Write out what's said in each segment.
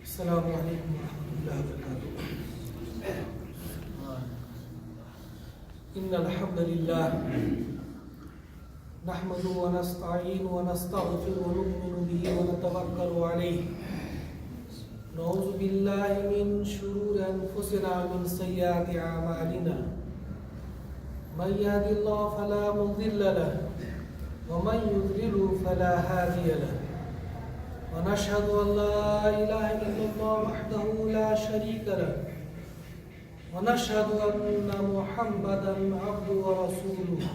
السلام علیکم ورحمۃ اللہ وبرکاتہ۔ ان الحمد للہ نحمده ونستعین ونستغفر ونؤمن به ونتوکل علیہ، نعوذ باللہ من شرور انفسنا ومن سیئات اعمالنا، من یهد اللہ فلا مضل له ومن یضلل فلا هادی له، ونشهد أن لا إله إلا الله وحده لا شريك له، ونشهد أن محمدا عبده ورسوله،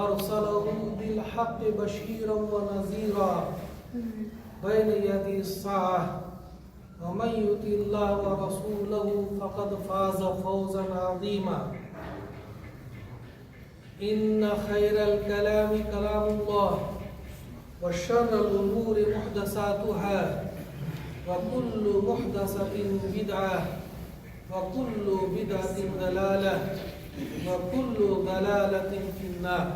أرسله بالحق بشيرا ونذيرا بين يدي الساعة، ومن يطع الله ورسوله فقد فاز فوزا عظيما. إن خير الكلام كلام الله، وشر الأمور محدثاتها، وكل محدثة بدعة، وكل بدعة ضلالة، وكل ضلالة في النار.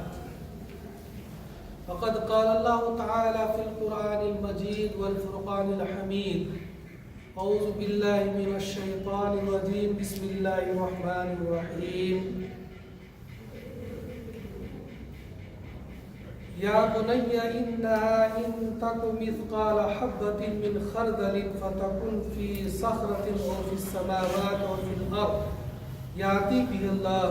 فقد قال الله تعالى في القرآن المجيد والفرقان الحميد: أعوذ بالله من الشيطان الرجيم، بسم الله الرحمن الرحيم. یا بنی انها ان تک مثقال حبة من خردل فتكن في صخرة او في السماوات او في الارض یأتی بها اللہ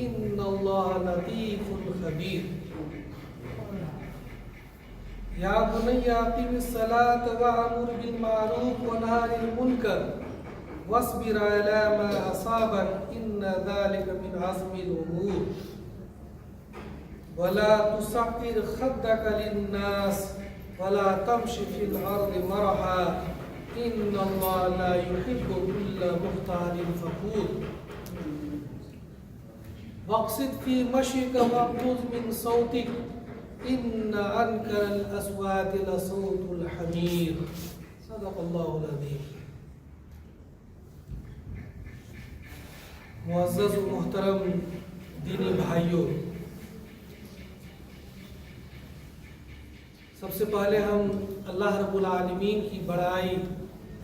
ان اللہ لطیف خبیر. یا بنی اقم الصلاة وأمر بالمعروف ونهى عن المنکر واصبر على ما أصابك ان ذلك من عزم الامور. ولا تصعر خدك للناس ولا تمش في الأرض مرحا إن الله لا يحب كل مختال فخور. واقصد في مشيك واغضض من صوتك إن أنكر الأصوات لصوت الحمير. صدق الله العظيم. معزز و محترم دینی بھائیوں، سب سے پہلے ہم اللہ رب العالمین کی بڑائی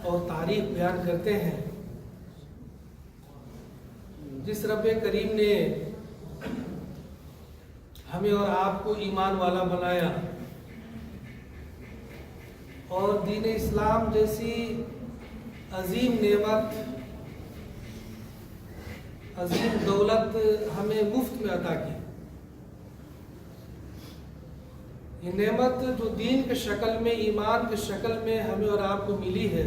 اور تعریف بیان کرتے ہیں، جس رب کریم نے ہمیں اور آپ کو ایمان والا بنایا اور دین اسلام جیسی عظیم نعمت، عظیم دولت ہمیں مفت میں عطا کی. یہ نعمت جو دین کے شکل میں، ایمان کے شکل میں ہمیں اور آپ کو ملی ہے،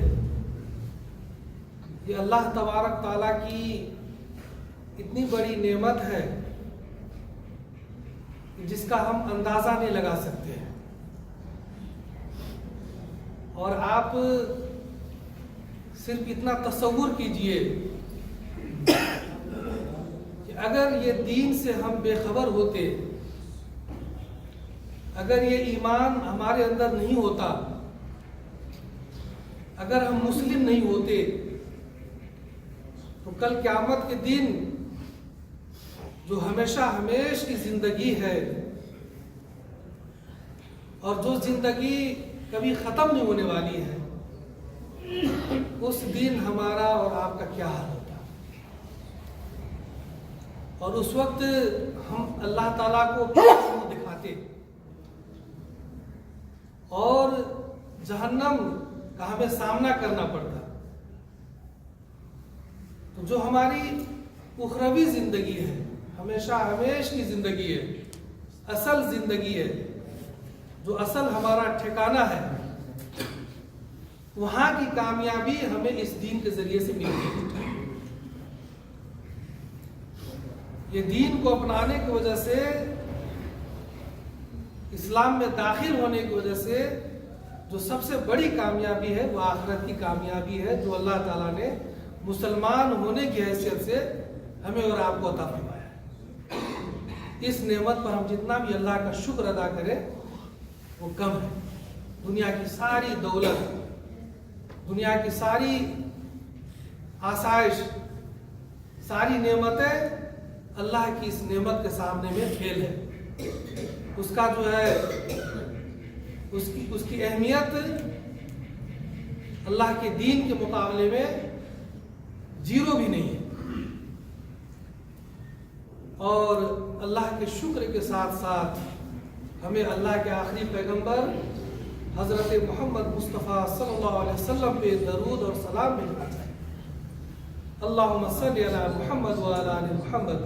یہ اللہ تبارک تعالیٰ کی اتنی بڑی نعمت ہے جس کا ہم اندازہ نہیں لگا سکتے ہیں. اور آپ صرف اتنا تصور کیجئے کہ اگر یہ دین سے ہم بے خبر ہوتے، اگر یہ ایمان ہمارے اندر نہیں ہوتا، اگر ہم مسلم نہیں ہوتے، تو کل قیامت کے دن جو ہمیشہ ہمیش کی زندگی ہے اور جو زندگی کبھی ختم نہیں ہونے والی ہے، اس دن ہمارا اور آپ کا کیا حال ہوتا. اور اس وقت ہم اللہ تعالیٰ کو دکھاتے اور جہنم کا ہمیں سامنا کرنا پڑتا. تو جو ہماری اخروی زندگی ہے، ہمیشہ ہمیش کی زندگی ہے، اصل زندگی ہے، جو اصل ہمارا ٹھکانہ ہے، وہاں کی کامیابی ہمیں اس دین کے ذریعے سے ملتی ہے. یہ دین کو اپنانے کی وجہ سے، اسلام میں داخل ہونے کی وجہ سے جو سب سے بڑی کامیابی ہے وہ آخرت کی کامیابی ہے، جو اللہ تعالیٰ نے مسلمان ہونے کی حیثیت سے ہمیں اور آپ کو عطا فرمایا ہے. اس نعمت پر ہم جتنا بھی اللہ کا شکر ادا کریں وہ کم ہے. دنیا کی ساری دولت، دنیا کی ساری آسائش، ساری نعمتیں اللہ کی اس نعمت کے سامنے میں فیل ہے. اس کا جو ہے اس کی اہمیت اللہ کے دین کے مقابلے میں زیرو بھی نہیں ہے. اور اللہ کے شکر کے ساتھ ساتھ ہمیں اللہ کے آخری پیغمبر حضرت محمد مصطفیٰ صلی اللہ علیہ وسلم پہ درود اور سلام بھیجنا چاہیے. اللہم صلی علی محمد وعلی آل محمد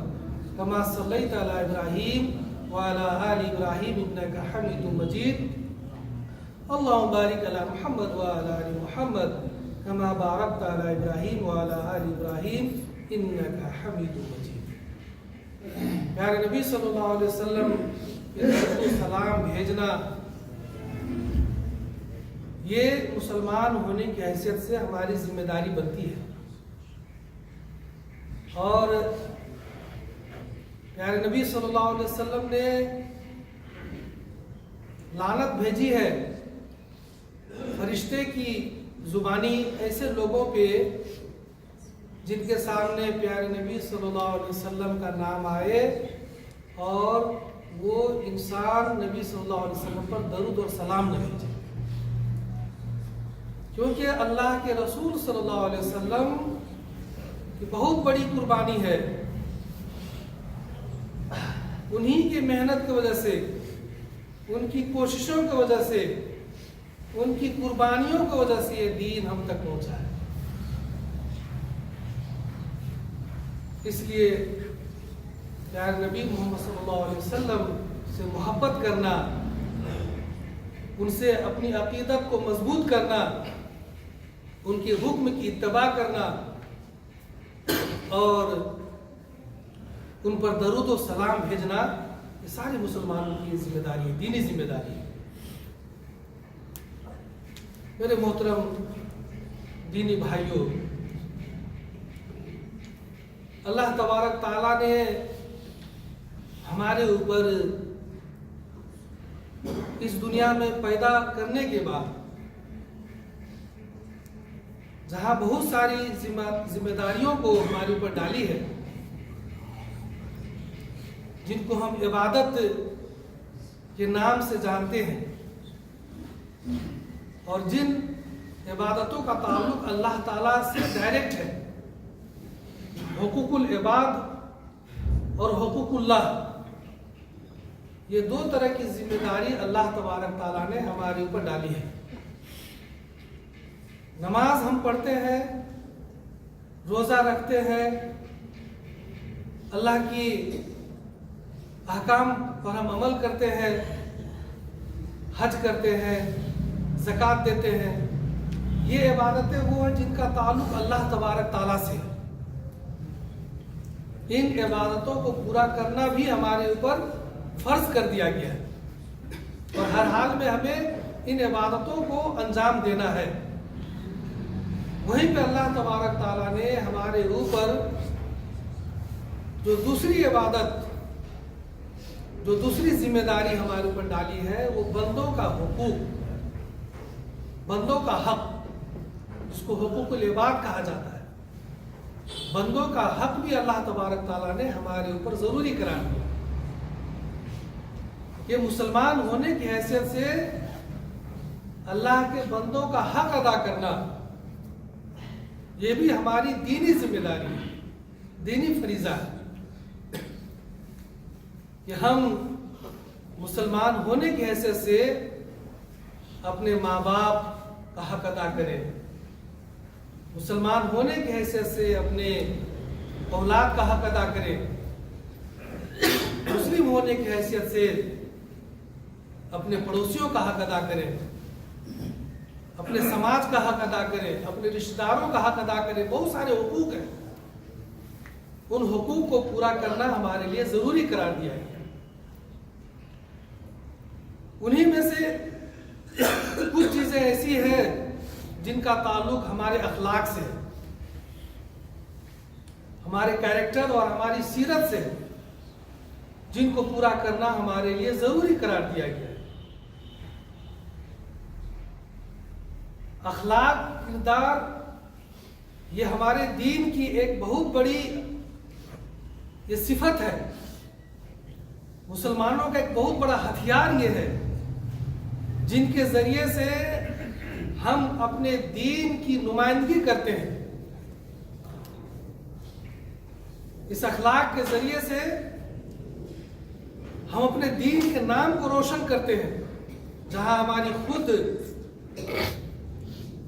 کما صلیت علی ابراہیم وعلی آل ابراہیم انک حمید مجید. اللہم بارک علی محمد وعلی آل محمد کما بارکت علی ابراہیم وعلی آل ابراہیم انک حمید مجید. پیارے نبی صلی اللہ علیہ وسلم کے سلام بھیجنا یہ مسلمان ہونے کی حیثیت سے ہماری ذمہ داری بنتی ہے. اور پیارے نبی صلی اللہ علیہ وسلم نے لعنت بھیجی ہے فرشتے کی زبانی ایسے لوگوں پہ جن کے سامنے پیارے نبی صلی اللہ علیہ وسلم کا نام آئے اور وہ انسان نبی صلی اللہ علیہ وسلم پر درود اور سلام نہ بھیجے. کیونکہ اللہ کے رسول صلی اللہ علیہ وسلم کی بہت بڑی قربانی ہے. انہی کی محنت کی وجہ سے، ان کی کوششوں کی وجہ سے، ان کی قربانیوں کی وجہ سے یہ دین ہم تک پہنچا ہے. اس لیے پیارے نبی محمد صلی اللہ علیہ وسلم سے محبت کرنا، ان سے اپنی عقیدت کو مضبوط کرنا، ان کے حکم کی اتباع کرنا اور ان پر درود و سلام بھیجنا، یہ سارے مسلمانوں کی ذمہ داری ہے، دینی ذمہ داری ہے. میرے محترم دینی بھائیوں، اللہ تبارک تعالیٰ نے ہمارے اوپر اس دنیا میں پیدا کرنے کے بعد جہاں بہت ساری ذمہ داریوں کو ہمارے اوپر ڈالی ہے، جن کو ہم عبادت کے نام سے جانتے ہیں، اور جن عبادتوں کا تعلق اللہ تعالیٰ سے ڈائریکٹ ہے، حقوق العباد اور حقوق اللہ. یہ دو طرح کی ذمہ داری اللہ تبارک تعالیٰ نے ہمارے اوپر ڈالی ہے. نماز ہم پڑھتے ہیں، روزہ رکھتے ہیں، اللہ کی احکام پر ہم عمل کرتے ہیں، حج کرتے ہیں، زکوٰۃ دیتے ہیں. یہ عبادتیں وہ ہیں جن کا تعلق اللہ تبارک تعالیٰ سے ہے. ان عبادتوں کو پورا کرنا بھی ہمارے اوپر فرض کر دیا گیا ہے، اور ہر حال میں ہمیں ان عبادتوں کو انجام دینا ہے. وہیں پہ اللہ تبارک تعالیٰ نے ہمارے اوپر جو دوسری عبادت، جو دوسری ذمہ داری ہمارے اوپر ڈالی ہے، وہ بندوں کا حقوق، بندوں کا حق، جس کو حقوق العباد کہا جاتا ہے. بندوں کا حق بھی اللہ تبارک تعالیٰ نے ہمارے اوپر ضروری قرار دیا. یہ مسلمان ہونے کی حیثیت سے اللہ کے بندوں کا حق ادا کرنا، یہ بھی ہماری دینی ذمہ داری ہے، دینی فریضہ ہے کہ ہم مسلمان ہونے کی حیثیت سے اپنے ماں باپ کا حق ادا کریں، مسلمان ہونے کی حیثیت سے اپنے اولاد کا حق ادا کریں، مسلم ہونے کی حیثیت سے اپنے پڑوسیوں کا حق ادا کریں، اپنے سماج کا حق ادا کریں، اپنے رشتہ داروں کا حق ادا کریں. بہت سارے حقوق ہیں، ان حقوق کو پورا کرنا ہمارے لیے ضروری قرار دیا گیا. انہی میں سے کچھ چیزیں ایسی ہیں جن کا تعلق ہمارے اخلاق سے ہے، ہمارے کیریکٹر اور ہماری سیرت سے ہے، جن کو پورا کرنا ہمارے لیے ضروری قرار دیا گیا ہے. اخلاق، کردار، یہ ہمارے دین کی ایک بہت بڑی یہ صفت ہے. مسلمانوں کا ایک بہت بڑا ہتھیار یہ ہے جن کے ذریعے سے ہم اپنے دین کی نمائندگی کرتے ہیں. اس اخلاق کے ذریعے سے ہم اپنے دین کے نام کو روشن کرتے ہیں. جہاں ہماری خود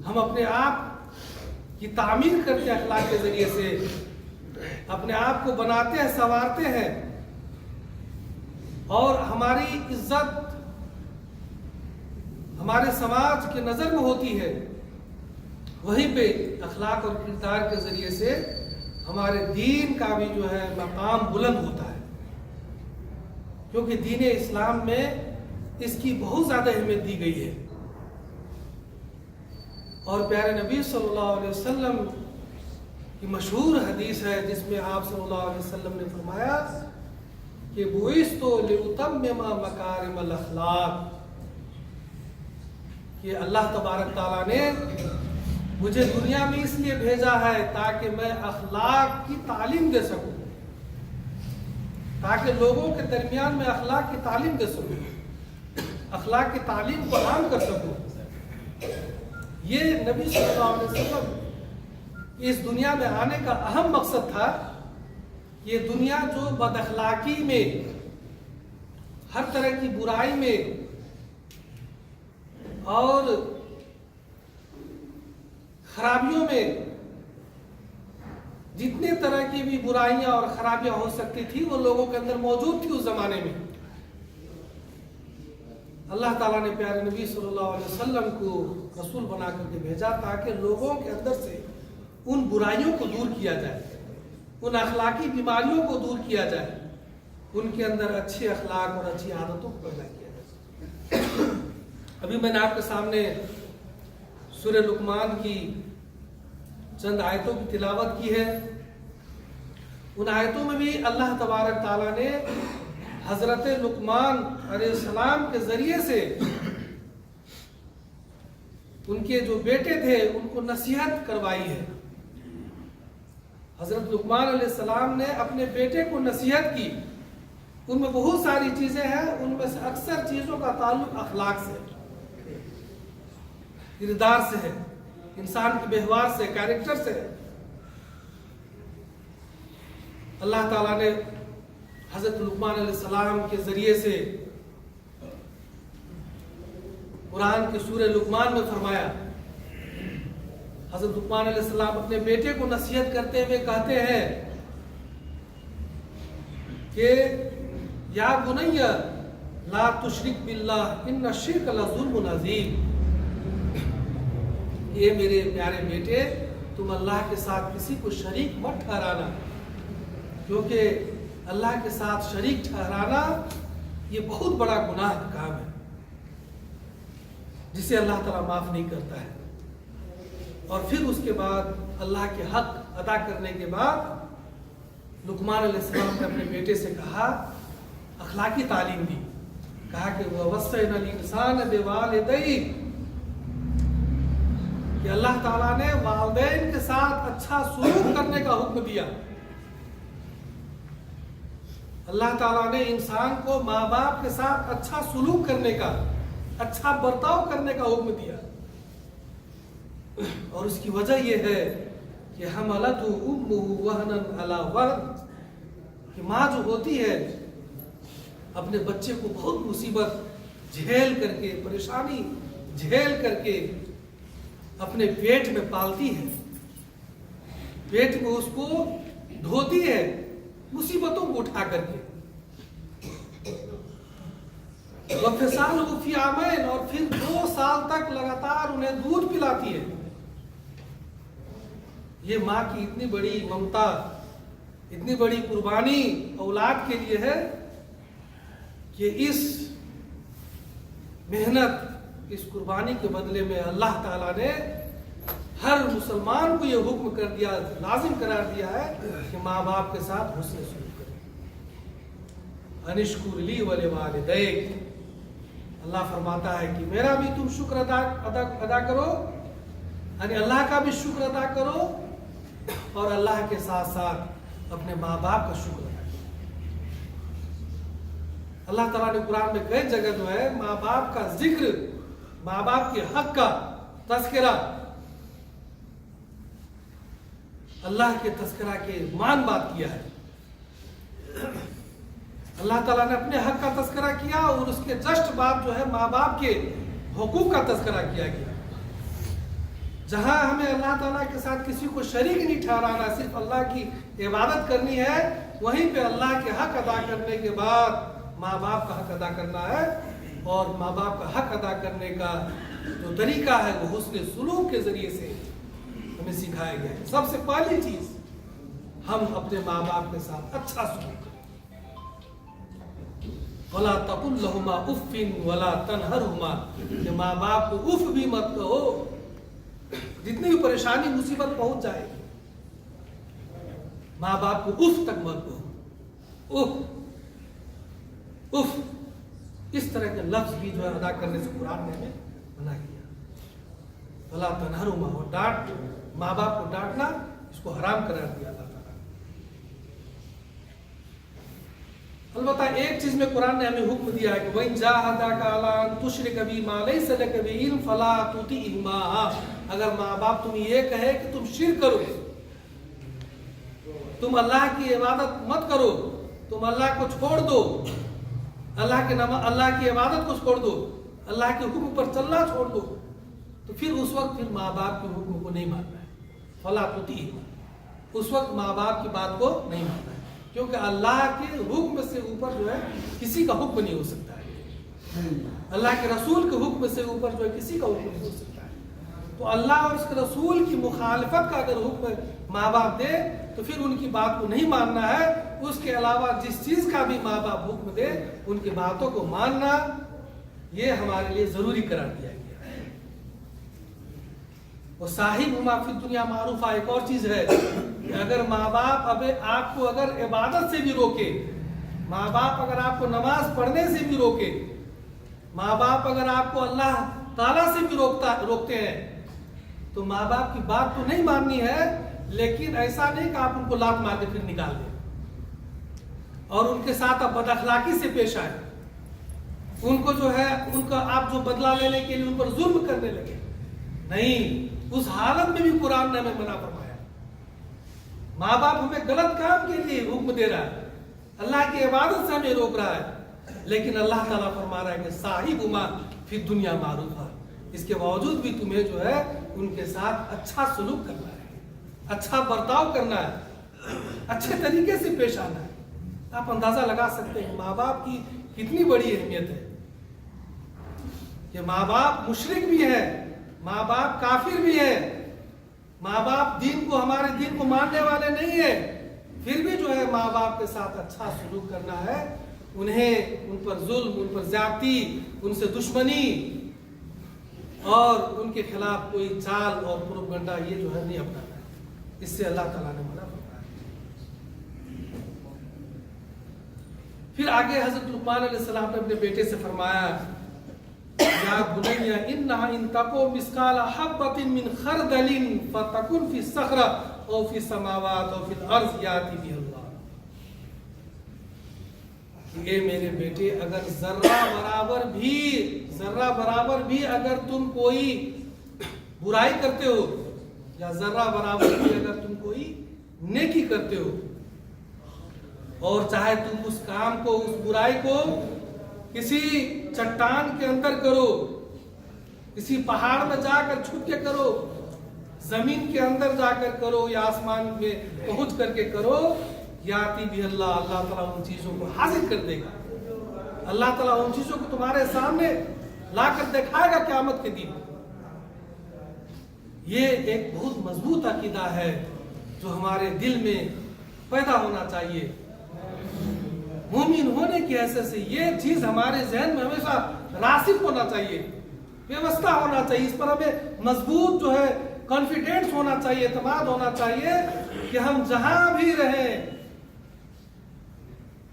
ہم اپنے آپ کی تعمیر کرتے ہیں اخلاق کے ذریعے سے, اپنے آپ کو بناتے ہیں, سنوارتے ہیں, اور ہماری عزت ہمارے سماج کی نظر میں ہوتی ہے, وہیں پہ اخلاق اور کردار کے ذریعے سے ہمارے دین کا بھی جو ہے مقام بلند ہوتا ہے. کیونکہ دین اسلام میں اس کی بہت زیادہ اہمیت دی گئی ہے. اور پیارے نبی صلی اللہ علیہ وسلم کی مشہور حدیث ہے جس میں آپ صلی اللہ علیہ وسلم نے فرمایا کہ بعثت لأتمم مکارم الاخلاق, کہ اللہ تبارک تعالیٰ نے مجھے دنیا میں اس لیے بھیجا ہے تاکہ میں اخلاق کی تعلیم دے سکوں, تاکہ لوگوں کے درمیان میں اخلاق کی تعلیم دے سکوں, اخلاق کی تعلیم کو عام کر سکوں. یہ نبی صلی اللہ علیہ وسلم اس دنیا میں آنے کا اہم مقصد تھا. یہ دنیا جو بد اخلاقی میں, ہر طرح کی برائی میں اور خرابیوں میں, جتنے طرح کی بھی برائیاں اور خرابیاں ہو سکتی تھی وہ لوگوں کے اندر موجود تھی اس زمانے میں, اللہ تعالیٰ نے پیارے نبی صلی اللہ علیہ وسلم کو رسول بنا کر کے بھیجا تاکہ لوگوں کے اندر سے ان برائیوں کو دور کیا جائے, ان اخلاقی بیماریوں کو دور کیا جائے, ان کے اندر اچھے اخلاق اور اچھی عادتوں کو پیدا کیا جائے. ابھی میں نے آپ کے سامنے سورہ لقمان کی چند آیتوں کی تلاوت کی ہے. ان آیتوں میں بھی اللہ تبارک تعالیٰ نے حضرت لقمان علیہ السلام کے ذریعے سے ان کے جو بیٹے تھے ان کو نصیحت کروائی ہے. حضرت لقمان علیہ السلام نے اپنے بیٹے کو نصیحت کی. ان میں بہت ساری چیزیں ہیں, ان میں سے اکثر چیزوں کا تعلق اخلاق سے, کردار سے ہے, انسان کے ویوہار سے, کیریکٹر سے. اللہ تعالیٰ نے حضرت لقمان علیہ السلام کے ذریعے سے قرآن کی سورہ لقمان میں فرمایا. حضرت لقمان علیہ السلام اپنے بیٹے کو نصیحت کرتے ہوئے کہتے ہیں کہ یا بنی لا تشرک باللہ ان الشرک لظلم عظیم, یہ میرے پیارے بیٹے تم اللہ کے ساتھ کسی کو شریک مت ٹھہرانا, کیونکہ اللہ کے ساتھ شریک ٹھہرانا یہ بہت بڑا گناہ کا کام ہے جسے اللہ تعالیٰ معاف نہیں کرتا ہے. اور پھر اس کے بعد اللہ کے حق ادا کرنے کے بعد لقمان علیہ السلام نے اپنے بیٹے سے کہا, اخلاقی تعلیم دی. کہا کہ وَوَصَّيْنَا الْإِنسَانَ بِوَالِدَيْهِ, کہ اللہ تعالیٰ نے والدین کے ساتھ اچھا سلوک کرنے کا حکم دیا. اللہ تعالیٰ نے انسان کو ماں باپ کے ساتھ اچھا سلوک کرنے کا, اچھا برتاؤ کرنے کا حکم دیا. اور اس کی وجہ یہ ہے کہ حملتہ امہ وہنا علی وہن, کہ ماں جو ہوتی ہے اپنے بچے کو بہت مصیبت جھیل کر کے, پریشانی جھیل کر کے اپنے پیٹ میں پالتی ہے, پیٹ میں اس کو دھوتی ہے مصیبتوں کو اٹھا کر کے. وَفِصَالُهُ فِي عَامَيْنِ, اور پھر 2 سال تک لگاتار انہیں دودھ پلاتی ہے. یہ ماں کی اتنی بڑی ممتا, اتنی بڑی قربانی اولاد کے لیے ہے کہ اس محنت, اس قربانی کے بدلے میں اللہ تعالیٰ نے ہر مسلمان کو یہ حکم کر دیا, لازم قرار دیا ہے کہ ماں باپ کے ساتھ حسن سلوک کریں. انشکر لی ولوالدیک, اللہ فرماتا ہے کہ میرا بھی تم شکر ادا کرو, یعنی اللہ کا بھی شکر ادا کرو, اور اللہ کے ساتھ ساتھ اپنے ماں باپ کا شکر ادا کرو. اللہ تعالیٰ نے قرآن میں کئی جگہ جو ہے ماں باپ کا ذکر, ماں باپ کے حق کا तस्करा, अल्लाह के तस्करा के मान बात किया है। अल्लाह ताला ने अपने हक का तस्करा किया और उसके जस्ट बाद जो है माँ बाप के हुकूक का तस्करा किया गया। जहां हमें अल्लाह ताला के साथ किसी को शरीक नहीं ठहराना, सिर्फ अल्लाह की इबादत करनी है, वहीं पे अल्लाह के हक अदा करने के बाद माँ बाप का हक अदा करना है। और माँ बाप का हक अदा करने का जो तरीका है वो हुस्न सुलूक के जरिए से हमें सिखाया गया है। सबसे पहली चीज, हम अपने माँ बाप के साथ अच्छा सलूक करें। वला तकुल लहुमा उफ्फिन वला तनहरहुमा, कि माँ बाप को उफ भी मत कहो, जितनी भी परेशानी मुसीबत पहुंच जाएगी, माँ बाप को उफ तक मत कहो। उफ उफ इस तरह के लफ्ज भी जो है अदा करने से कुरान ने हमें मना किया। वला तनहरहुमा, और डांट, माँ बाप को डांटना इसको हराम करार दिया अल्लाह ताला। अलबत्ता एक चीज में कुरान ने हमें हुक्म दिया है कि वइन जाहदाका अला अन तुश्रिक बी मा लैसा लक बिही इल्म फला तुतिहुमा, अगर माँ बाप तुम ये कहे कि तुम शिर्क करो, तुम अल्लाह की इबादत मत करो, तुम अल्लाह को छोड़ दो, अल्लाह की इबादत को छोड़ दो, अल्लाह के हुक्म पर चलना छोड़ दो, तो फिर उस वक्त फिर माँ बाप के हुक्म को नहीं मानना है। फला तुतिहुमा, उस वक्त माँ बाप की बात को नहीं मानना है, क्योंकि अल्लाह के हुक्म से ऊपर जो है किसी का हुक्म नहीं हो सकता है। अल्लाह के रसूल के हुक्म से ऊपर जो है किसी का हुक्म नहीं हो सकता है। तो अल्लाह और उसके रसूल की मुखालफत का अगर हुक्म माँ बाप दे तो फिर उनकी बात को नहीं मानना है। उसके अलावा जिस चीज का भी माँ बाप हुक्म दे उनकी बातों को मानना, ये हमारे लिए जरूरी करार दिया गया है। वो साहिब माफी दुनिया मारूफा एक और चीज है कि अगर माँ बाप अबे आपको अगर इबादत से भी रोके, माँ बाप अगर आपको नमाज पढ़ने से भी रोके, माँ बाप अगर आपको अल्लाह ताला से भी रोकते हैं, तो माँ बाप की बात तो नहीं माननी है, लेकिन ऐसा नहीं कि आप उनको लात मार के फिर निकाल दें और उनके साथ आप बदअखलाकी से पेश आए, उनको जो है उनका आप जो बदला लेने के लिए उन पर जुल्म करने लगे। नहीं, उस हालत में भी कुरान ने हमें मना फरमाया। माँ बाप हमें गलत काम के लिए हुक्म दे रहा है, अल्लाह की इबादत से हमें रोक रहा है, लेकिन अल्लाह ताला फरमा रहा है कि साहिबुमा फिर दुनिया मारूफा, इसके बावजूद भी तुम्हें जो है उनके साथ अच्छा सलूक करना है, अच्छा बर्ताव करना है, अच्छे तरीके से पेश आना है। आप अंदाजा लगा सकते हैं माँ बाप की कितनी बड़ी अहमियत है। कि माँ बाप मुशरिक भी है, माँ बाप काफिर भी है, माँ बाप दीन को, हमारे दीन को मानने वाले नहीं है, फिर भी जो है माँ बाप के साथ अच्छा सलूक करना है। उन्हें, उन पर जुल्म, उन पर ज्यादती, उनसे दुश्मनी और उनके खिलाफ कोई चाल और प्रोपगंडा ये जो है नहीं अपनाना है। इससे अल्लाह ताला ने मना फरमाया। फिर आगे हजरत लुकमान अलैहिस्सलाम ने अपने बेटे से फरमाया, या बुनैया इन्नहा इन तको मिस्काला हब्बतिन मिन खरदलिन फतकुन फी सखरा औ फी समावात औ फिल अर्ज़ याती बिही अल्लाह। ये मेरे बेटे, अगर जर्रा बराबर भी अगर तुम कोई बुराई करते हो, या जर्रा बराबर भी अगर तुम कोई नेकी करते हो, और चाहे तुम उस काम को, उस बुराई को किसी चट्टान के अंदर करो, किसी पहाड़ में जाकर छुप के करो, जमीन के अंदर जाकर करो, या आसमान में पहुंच करके करो, याती भी अल्लाह, अल्लाह ताला उन चीजों को हाजिर कर देगा। अल्लाह ताला उन चीजों को तुम्हारे सामने लाकर दिखाएगा क़यामत के दिन। ये एक बहुत मजबूत अकीदा है जो हमारे दिल में पैदा होना चाहिए। मोमिन होने की हैसियत से ये चीज हमारे जहन में हमेशा रासिक होना चाहिए, व्यवस्था होना चाहिए, इस पर हमें मजबूत जो है कॉन्फिडेंस होना चाहिए, एतमाद होना चाहिए कि हम जहां भी रहें,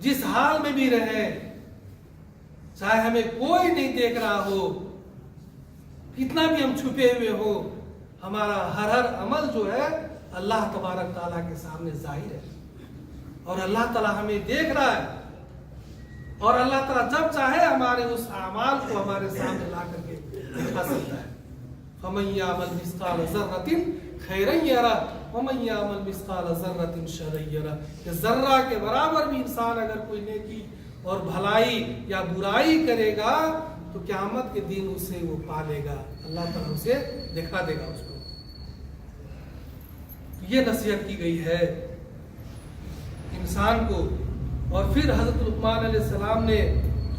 जिस हाल में भी रहें, चाहे हमें कोई नहीं देख रहा हो, कितना भी हम छुपे हुए हो, हमारा हर अमल जो है अल्लाह तबारक ताला के सामने जाहिर है, और अल्लाह ताला हमें देख रहा है, और अल्लाह ताला जब चाहे हमारे उस अमाल को हमारे सामने ला करके दिखा सकता है। फमन यामल मिस्काल ज़र्रतिन खैरन यरा वमन यामल मिस्काल ज़र्रतिन शर्रन यरा, कि ज़र्रा के बराबर भी इंसान अगर कोई नेकी और भलाई या बुराई करेगा तो क़यामत के दिन उसे वो पालेगा, अल्लाह ताला उसे दिखा देगा उसको। ये नसीहत की गई है इंसान को। और फिर हज़रत लुक़मान अलैहिस्सलाम ने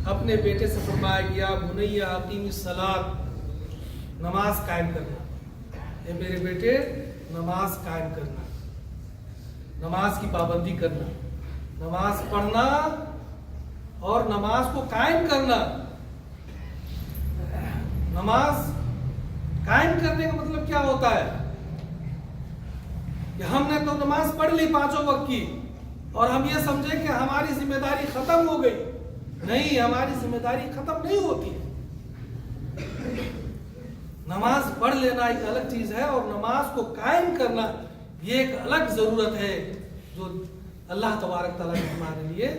अपने बेटे से फरमाया कि या बुनैया अक़ीमिस सलात, नमाज कायम करना, ये मेरे बेटे नमाज कायम करना, नमाज की पाबंदी करना, नमाज पढ़ना और नमाज को कायम करना। नमाज कायम करने का मतलब क्या होता है कि हमने तो नमाज पढ़ ली 5 वक्त की और हम ये समझे कि हमारी जिम्मेदारी खत्म हो गई। नहीं, हमारी जिम्मेदारी खत्म नहीं होती। नमाज पढ़ लेना एक अलग चीज है और नमाज को कायम करना ये एक अलग जरूरत है जो अल्लाह तबारक तआला ने हमारे लिए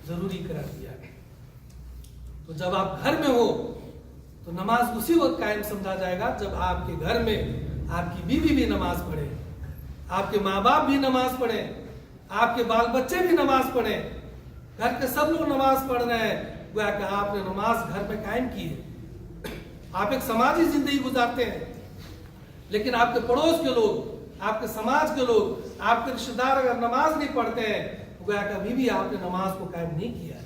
जरूरी करार दिया है। तो जब आप घर में हो तो नमाज उसी वक्त कायम समझा जाएगा जब आपके घर में आपकी बीवी भी नमाज पढ़े, आपके माँ बाप भी नमाज पढ़े, आपके बाल बच्चे भी नमाज पढ़े, घर के सब लोग नमाज पढ़ रहे हैं, गोया कि आपने नमाज घर में कायम की है। आप एक समाजी जिंदगी गुजारते हैं, लेकिन आपके पड़ोस के लोग, आपके समाज के लोग, आपके रिश्तेदार अगर नमाज नहीं पढ़ते हैं तो गोया कि अभी भी आपने नमाज को कायम नहीं किया है।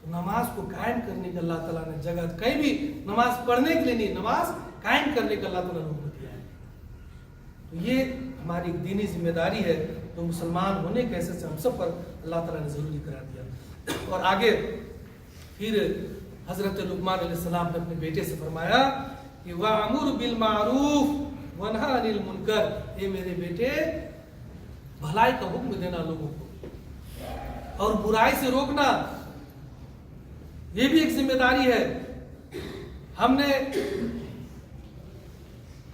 तो नमाज को कायम करने का अल्लाह ताला ने जगह कहीं भी नमाज पढ़ने के लिए नहीं, नमाज कायम करने का अल्लाह ताला ने हुक्म दिया है। तो ये हमारी दीनी जिम्मेदारी है तो मुसलमान होने के ऐसे से हम सब पर अल्लाह ताला ने जरूरी करार दिया। और आगे फिर हजरत लुक़मान अलैहिस्सलाम ने अपने बेटे से फरमाया कि वअमुर बिल मारूफ वनहा अनिल मुनकर, ये मेरे बेटे भलाई का हुक्म देना लोगों को और बुराई से रोकना, ये भी एक जिम्मेदारी है। हमने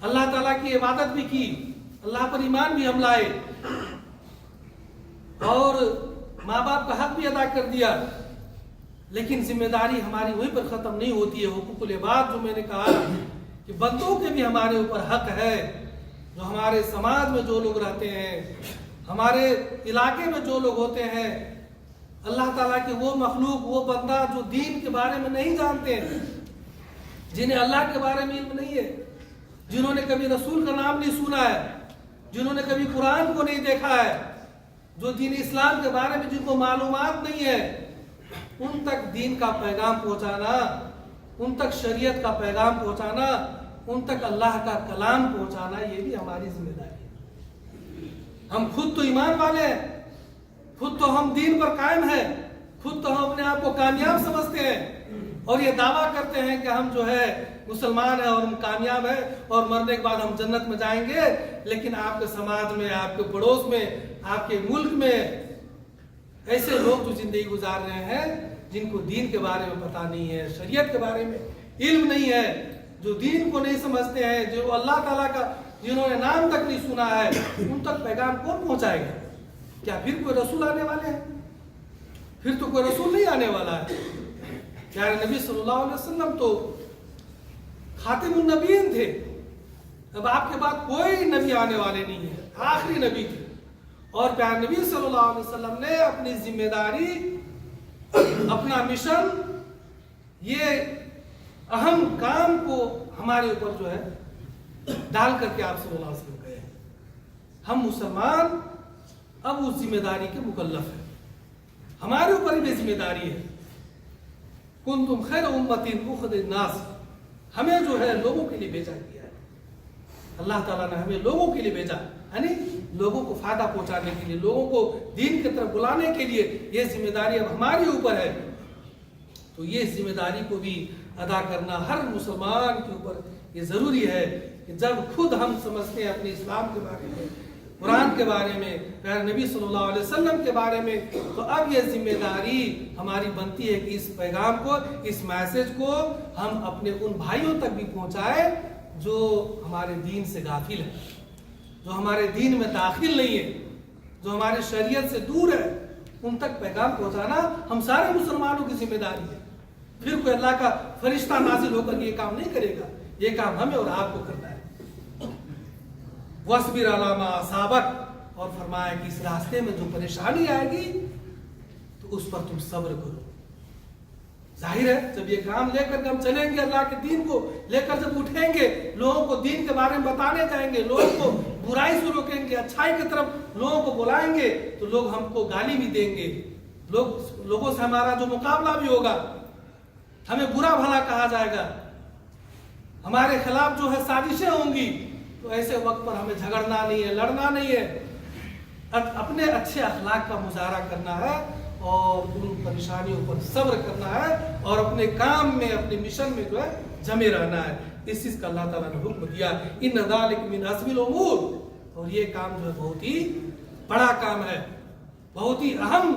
अल्लाह ताला की इबादत भी की, अल्लाह पर ईमान भी हम लाए और माँ बाप का हक भी अदा कर दिया, लेकिन जिम्मेदारी हमारी वहीं पर खत्म नहीं होती है। हुकूकुल इबाद जो मैंने कहा कि बंदों के भी हमारे ऊपर हक है। जो हमारे समाज में जो लोग रहते हैं, हमारे इलाके में जो लोग होते हैं, अल्लाह ताला के वो मखलूक, वो बंदा जो दीन के बारे में नहीं जानते हैं, जिन्हें अल्लाह के बारे में इल्म नहीं है, जिन्होंने कभी रसूल का नाम नहीं सुना है, जिन्होंने कभी कुरान को नहीं देखा है, जो दीन इस्लाम के बारे में जिनको मालूमात नहीं है, उन तक दीन का पैगाम पहुंचाना, उन तक शरीयत का पैगाम पहुंचाना, उन तक अल्लाह का कलाम पहुंचाना, ये भी हमारी जिम्मेदारी है। हम खुद तो ईमान वाले हैं, खुद तो हम दीन पर कायम हैं, खुद तो हम अपने आप को कामयाब समझते हैं और ये दावा करते हैं कि हम जो है मुसलमान हैं और हम कामयाब हैं और मरने के बाद हम जन्नत में जाएंगे। लेकिन आपके समाज में, आपके पड़ोस में, आपके मुल्क में ऐसे लोग जो जिंदगी गुजार रहे हैं जिनको दीन के बारे में पता नहीं है, शरीयत के बारे में इल्म नहीं है, जो दीन को नहीं समझते हैं, जो अल्लाह ताला का जिन्होंने नाम तक नहीं सुना है, उन तक पैगाम कौन पहुंचाएगा? क्या फिर कोई रसूल आने वाले हैं? फिर तो कोई रसूल नहीं आने वाला है। प्यारे नबी सल्लल्लाहु अलैहि वसल्लम तो खातिमुन नबीयीन थे। अब आपके बाद कोई नबी आने वाले नहीं है, आखिरी नबी थे। और प्यारे नबी सल्लल्लाहु अलैहि वसल्लम ने अपनी जिम्मेदारी, अपना मिशन, ये अहम काम को हमारे ऊपर जो है डाल करके आप सल्लल्लाहु अलैहि वसल्लम गए हैं। हम मुसलमान अब उस जिम्मेदारी के मुकल्लफ है, हमारे ऊपर भी जिम्मेदारी है। कुंतुम खैर उम्मतिन उखरिजत नास, हमें जो है लोगों के लिए भेजा गया है। अल्लाह ताला ने हमें लोगों के लिए भेजा, यानी लोगों को फायदा पहुंचाने के लिए, लोगों को दीन की तरफ बुलाने के लिए ये जिम्मेदारी अब हमारे ऊपर है। तो ये जिम्मेदारी को भी अदा करना हर मुसलमान के ऊपर ये जरूरी है कि जब खुद हम समझते हैं अपने इस्लाम के बारे में, कुरान के बारे में, प्यारे नबी सल्लल्लाहु अलैहि वसल्लम के बारे में, तो अब ये जिम्मेदारी हमारी बनती है कि इस पैगाम को, इस मैसेज को हम अपने उन भाइयों तक भी पहुंचाए जो हमारे दीन से गाफिल है, जो हमारे दीन में दाखिल नहीं है, जो हमारे शरीयत से दूर है, उन तक पैगाम पहुंचाना हम सारे मुसलमानों की जिम्मेदारी है। फिर कोई अल्लाह का फरिश्ता नाजिल होकर ये काम नहीं करेगा, ये काम हमें और आपको करना है। वस्बिर अला मा असाबक, और फरमाया कि इस रास्ते में जो परेशानी आएगी तो उस पर तुम सब्र करो। जाहिर है जब ये काम लेकर के हम चलेंगे, अल्लाह के दीन को लेकर जब उठेंगे, लोगों को दीन के बारे में बताने जाएंगे, लोगों को बुराई से रोकेंगे, अच्छाई की तरफ लोगों को बुलाएंगे, तो लोग हमको गाली भी देंगे, लोगों से हमारा जो मुकाबला भी होगा, हमें बुरा भला कहा जाएगा, हमारे खिलाफ जो है साजिशें होंगी। तो ऐसे वक्त पर हमें झगड़ना नहीं है, लड़ना नहीं है, अपने अच्छे अखलाक का मुजाहरा करना है और उन परेशानियों पर सब्र करना है और अपने काम में, अपने मिशन में जो है जमे रहना है। इस चीज का अल्लाह ताला ने हुक्म दिया, इन ज़ालिक मिन अज़्मिल उमूर, और ये काम जो है बहुत ही बड़ा काम है, बहुत ही अहम,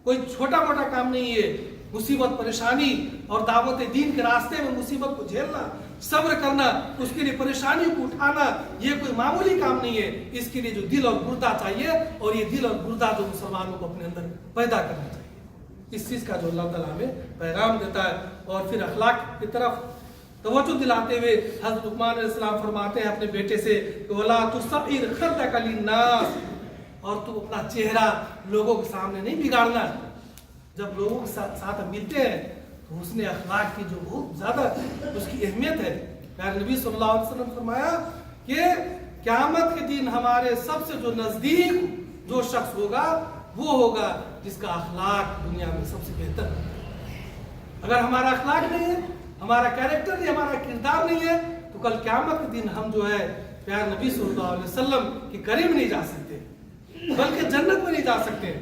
कोई छोटा मोटा काम नहीं है। मुसीबत, परेशानी और दावत दीन के रास्ते में मुसीबत को झेलना, सब्र करना, उसके लिए परेशानी को उठाना, ये कोई मामूली काम नहीं है। इसके लिए जो दिल और गुर्दा चाहिए, और ये दिल और गुर्दा जो मुसलमानों को अपने अंदर पैदा करना चाहिए, इस चीज का जो अल्लाह ताला हमें पैगाम देता है। और फिर अखलाक की तरफ तवज्जो दिलाते हुए हज़रत लुक़मान अलैहिस्सलाम फरमाते हैं अपने बेटे से, वला तुसइर खद्दक लिन्नास, और तू अपना चेहरा लोगों के सामने नहीं बिगाड़ना। जब लोगों के साथ हम मिलते हैं तो उसने अखलाक की जो बहुत ज्यादा उसकी अहमियत है। प्यारे नबी सल्लल्लाहु अलैहि वसल्लम फरमाया कि क़यामत के दिन हमारे सबसे जो नजदीक जो शख्स होगा वो होगा जिसका अखलाक दुनिया में सबसे बेहतर है। अगर हमारा अखलाक नहीं है, हमारा कैरेक्टर नहीं, हमारा किरदार नहीं है, तो कल क़यामत के दिन हम जो है प्यारे नबी सल्लल्लाहु अलैहि वसल्लम के करीब नहीं जा सकते, बल्कि जन्नत में नहीं जा सकते।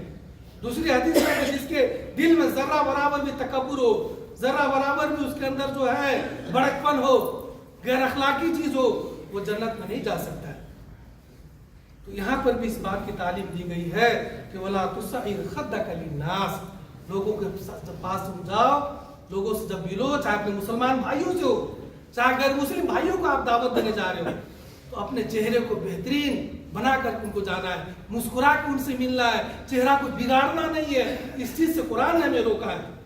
दूसरी हदीस में जिसके दिल में जर्रा बराबर भी तकब्बुर हो, जर्रा बराबर भी उसके अंदर जो है बड़कपन हो, गैर अखलाकी चीज हो, वो जन्नत में नहीं जा सकता है। तो यहाँ पर भी इस बात की तालीम दी गई है कि वला तुसइर खद्दक लिन्नास, लोगों के पास तुम जाओ, लोगों से जब मिलो, चाहे अपने मुसलमान भाइयों से हो, चाहे गैर मुस्लिम भाइयों को आप दावत देने जा रहे हो, तो अपने चेहरे को बेहतरीन बना कर उनको जाना है, मुस्कुरा के उनसे मिलना है, चेहरा को बिगाड़ना नहीं है। इस चीज से कुरान ने हमें रोका है।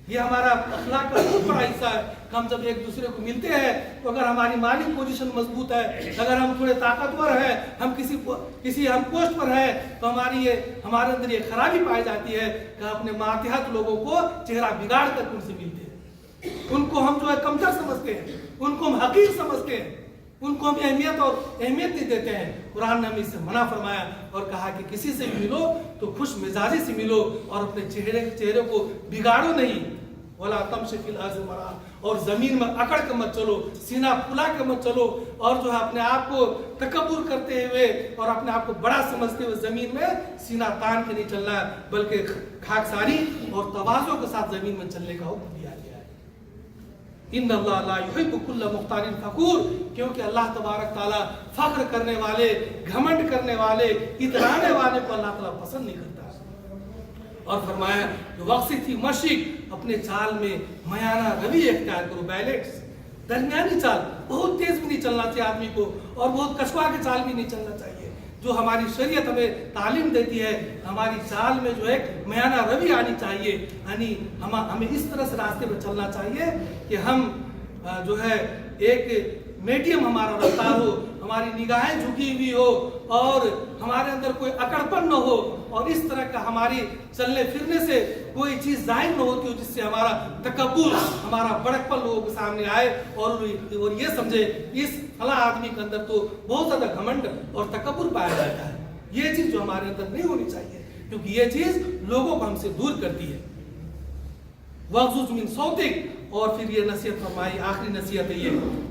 ये हमारा अखलाक का बहुत बड़ा हिस्सा है। हम जब एक दूसरे को मिलते हैं तो अगर हमारी माली पोजीशन मजबूत है, अगर हम थोड़े ताकतवर हैं, हम किसी हम पोस्ट पर हैं, तो हमारे अंदर ये खराबी पाई जाती है कि अपने मातहत लोगों को चेहरा बिगाड़ कर उनसे मिलते हैं, उनको हम जो है कमतर समझते हैं, उनको हम हकीर समझते हैं, उनको हम अहमियत नहीं देते हैं। कुरान ने हमें इससे मना फरमाया और कहा कि किसी से भी मिलो तो खुश मिजाजी से मिलो और अपने चेहरे को बिगाड़ो नहीं। वला तमशी फिल अर्ज़ मरा, और जमीन में अकड़ के मत चलो, सीना फुला के मत चलो, और जो है अपने आप को तकब्बुर करते हुए और अपने आप को बड़ा समझते हुए जमीन में सीना तान के नहीं चलना है, बल्कि खाकसारी और तवाज़ो के साथ जमीन में चलने का हुक्म दिया गया है। इन्नल्लाह ला युहिब्बु कुल्ला मुख्तारिन फखूर, क्योंकि अल्लाह तबारक ताला फख्र करने वाले, घमंड करने वाले, इतराने वाले को अल्लाह ताला पसंद नहीं करता। और फरमाया कि वक्सी थी मशिक, अपने चाल में मयाना रवि इख्तियार करो, बैलेंस, दरमियानी चाल, बहुत तेज भी नहीं चलना चाहिए आदमी को और बहुत कछुआ के चाल भी नहीं चलना चाहिए। जो हमारी शरीयत हमें तालीम देती है, हमारी चाल में जो है मयाना रवि आनी चाहिए, यानी हमें इस तरह से रास्ते पर चलना चाहिए कि हम जो है एक मीडियम हमारा रफ्तार हो, हमारी निगाहें झुकी हुई हो और हमारे अंदर कोई अकड़पन न हो, और इस तरह का हमारी चलने फिरने से कोई चीज जाहिर न होती हो जिससे हमारा तकब्बुर, हमारा बड़कपन लोगों के सामने आए और ये समझे इस फला आदमी के अंदर तो बहुत ज्यादा घमंड और तकब्बुर पाया जाता है। ये चीज जो हमारे अंदर नहीं होनी चाहिए, क्योंकि ये चीज लोगों को हमसे दूर करती है। वग़्ज़ुज़ मिन सौतिक, और फिर ये नसीहत फरमाई, आखिरी नसीहत है ये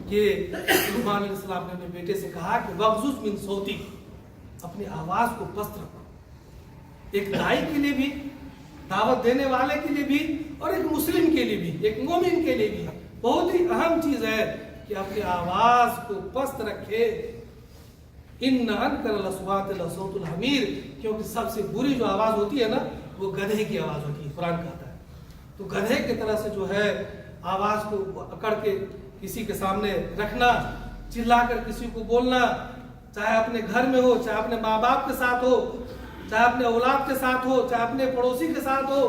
कि लुक़मान अलैहिस्सलाम ने अपने बेटे से कहा कि वग़्ज़ुज़ मिन सौतिक, अपनी आवाज को पस्त रखो। एक दाई के लिए भी, दावत देने वाले के लिए भी, और एक मुस्लिम के लिए भी, एक मोमिन के लिए भी बहुत ही अहम चीज है कि अपनी आवाज को पस्त रखे। इन्न अनकर लस्वात लसौतुल हमीर, क्योंकि सबसे बुरी जो आवाज होती है ना, वो गधे की आवाज होती है, कुरान कहता है। तो गधे की तरह से जो है आवाज को अकड़ के किसी के सामने रखना, चिल्लाकर किसी को बोलना, चाहे अपने घर में हो, चाहे अपने माँ बाप के साथ हो, चाहे अपने औलाद के साथ हो, चाहे अपने पड़ोसी के साथ हो,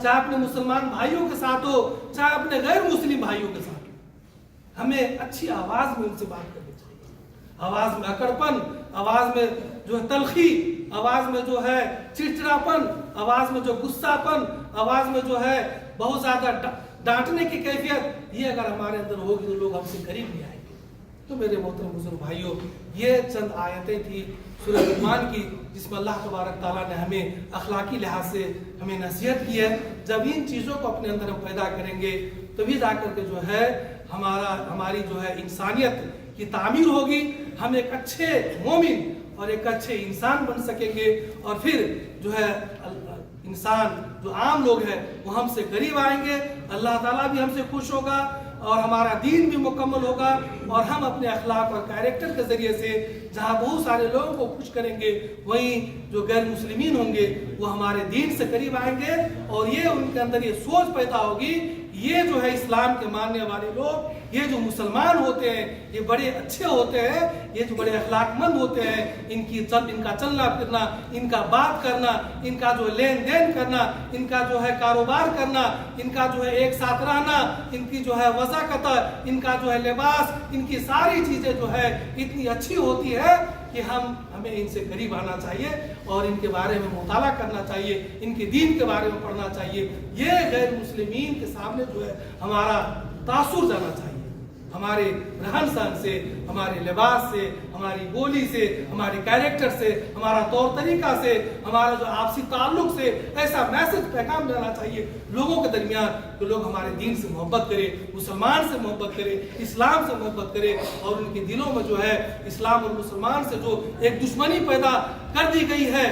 चाहे अपने मुसलमान भाइयों के साथ हो, चाहे अपने गैर मुस्लिम भाइयों के साथ हो, ہمیں اچھی آواز میں ان سے بات کرنی چاہیے. آواز میں اکڑپن، آواز میں جو ہے تلخی، آواز میں جو ہے چڑچڑاپن، آواز میں جو غصہ پن، آواز میں جو ہے بہت زیادہ ڈانٹنے کی کیفیت، یہ اگر ہمارے اندر ہوگی تو لوگ ہم سے قریب نہیں آئیں گے. تو میرے محترم بزرگ بھائیوں، یہ چند آیتیں تھی سورہ لقمان کی، جس میں اللہ تبارک تعالیٰ نے ہمیں اخلاقی لحاظ سے ہمیں نصیحت کی ہے. جب ان چیزوں کو اپنے اندر ہم پیدا کریں گے تبھی جا کر کے جو ہے ہماری جو ہے انسانیت کی تعمیر ہوگی. ہم ایک اچھے مومن اور ایک اچھے انسان بن سکیں گے، اور پھر جو ہے انسان جو عام لوگ ہیں وہ ہم سے قریب آئیں گے. اللہ تعالیٰ بھی ہم سے خوش ہوگا اور ہمارا دین بھی مکمل ہوگا، اور ہم اپنے اخلاق اور کیریکٹر کے ذریعے سے جہاں بہت سارے لوگوں کو خوش کریں گے، وہیں جو غیر مسلمین ہوں گے وہ ہمارے دین سے قریب آئیں گے، اور یہ ان کے اندر یہ سوچ پیدا ہوگی، یہ جو ہے اسلام کے ماننے والے لوگ، یہ جو مسلمان ہوتے ہیں یہ بڑے اچھے ہوتے ہیں، یہ جو بڑے اخلاق مند ہوتے ہیں. ان کا چلنا پھرنا، ان کا بات کرنا، ان کا جو لین دین کرنا، ان کا جو ہے کاروبار کرنا، ان کا جو ہے ایک ساتھ رہنا، ان کی جو ہے وضاحت، ان کا جو ہے لباس، ان کی ساری چیزیں جو ہے اتنی اچھی ہوتی ہے کہ ہمیں ان سے قریب آنا چاہیے اور ان کے بارے میں مطالعہ کرنا چاہیے، ان کے دین کے بارے میں پڑھنا چاہیے. یہ غیر مسلمین کے سامنے جو ہے ہمارا تاثر جانا چاہیے، ہمارے رہن سہن سے، ہمارے لباس سے، ہماری بولی سے، ہمارے کیریکٹر سے، ہمارا طور طریقہ سے، ہمارا جو آپسی تعلق سے ایسا میسج پیغام جانا چاہیے لوگوں کے درمیان کہ لوگ ہمارے دین سے محبت کرے، مسلمان سے محبت کرے، اسلام سے محبت کرے، اور ان کے دلوں میں جو ہے اسلام اور مسلمان سے جو ایک دشمنی پیدا کر دی گئی ہے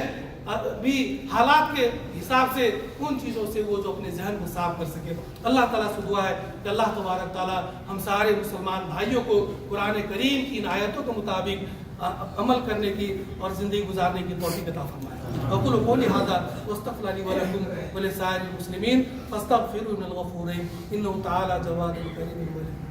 ابھی حالات کے حساب سے، ان چیزوں سے وہ جو اپنے ذہن کو صاف کر سکے. اللہ تعالیٰ سے دعا ہے کہ اللہ تبارک تعالیٰ ہم سارے مسلمان بھائیوں کو قرآن کریم کی ان آیتوں کے مطابق عمل کرنے کی اور زندگی گزارنے کی توفیق عطا فرمائے. اقول قولی ھذا واستغفر لي ولكم ولسائر المسلمين فاستغفروه انه الغفور الرحيم انه تعالى جواد كريم.